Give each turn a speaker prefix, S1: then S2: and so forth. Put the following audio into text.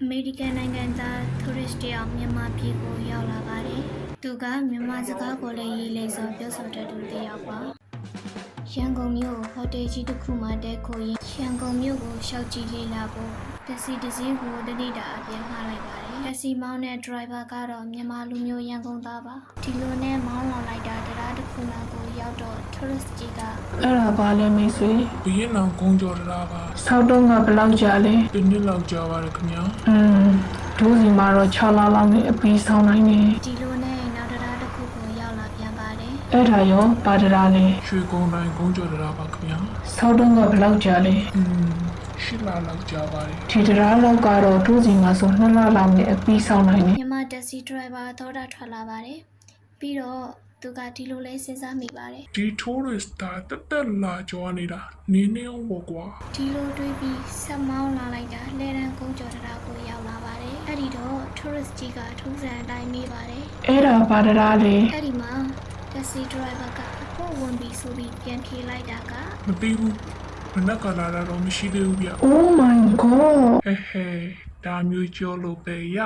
S1: မေရိကန်နိုင်ငံသား tourist တယောက်မြန်မာပြည်ကိုရောက်လာပါတယ်။သူကမြန်မာစကားကိုလည်းရေးလိမ့်စွာပြောဆိုတတ်သူတစ်ယောက်ပါ။ရန်ကုန်မြို့ဟိုတယ်ကြီးတစ်ခုမှာတဲခိုရင်ရန်ကုန်မြို့ကိုရှောက်ကြည့်လေ့လာဖို့တက်စီတစ်စီးကိုတနေ့တာအပြန်မှားလိုက်ပါတယ်။တက်စီမောင်းတဲ့ driver ကတော့မြန်မာလူမျိုးရန်ကုန်သားပါ။ဒီလိုနဲ့မောင်းလာလိုက်တာတရားတစ်ခုမှကိုရောက်တော့ tourist ကြီးက
S2: အဲ့ဒါပါလဲမိတ်ဆွေ
S3: ဘီရင်အောင်ကုန်းကြော်တာပါ
S2: ဆောက်တော့ကဘယ်လောက်ကြာလဲ
S3: တစ်နှစ်လောက်ကြာပါတယ်ခင်ဗျာ
S2: ဒိုးစီမှာတော့6လလောက်နဲ့အပြီးဆောင်နိုင်နေ
S1: ဒီလိုနဲ့နောက်တရားတစ်ခုကိုရောက်လာပြန်ပါတယ်
S2: အဲ့ဒါရောပါတရားလဲ
S3: ရွှေကုန်းတိုင်းကုန်းကြော်တာပါခင်ဗျာ
S2: ဆောက်တော့ကဘယ်လောက်ကြာလဲ
S3: ရှစ်လလောက်ကြာပါတယ်
S2: ဒီတရားလောက်ကတော့ဒိုးစီမှာဆို2လလောက်နဲ့အပြီးဆောင်နိုင်နေ
S1: မြန်မာတက်စီ driver သောတာထွက်လာပါတယ်ပြီးတော့သူကဒီလိုလဲစဉ်းစားမိပါတယ်
S3: ဒီ tourist တာတက်လာကြွားနေတာနေနေအောင်ပေါ့ကွာ
S1: ဒီလိုတွေးပြီးဆက်မောင်းလာလိုက်တာလဲတန်းကုန်းကျော်တရားကိုရောက်လာပါတယ်အဲ့ဒီတော့ tourist ကြီးကထူးဆန်းအတိုင်းမေးပါတယ်
S2: အဲ့ဒါပါတရားလေ
S1: အဲ့ဒီမှာတက်စီ driver ကအခုဝင်ပြီးဆိုပြီးပြန်ဖြေလိုက်တာက
S3: မသိဘူးမနက်ကလာတော့မရှိသေးဘူးဗျ
S2: Oh my god
S3: ဟဲဒါမျိုးကြောလို့ပဲရ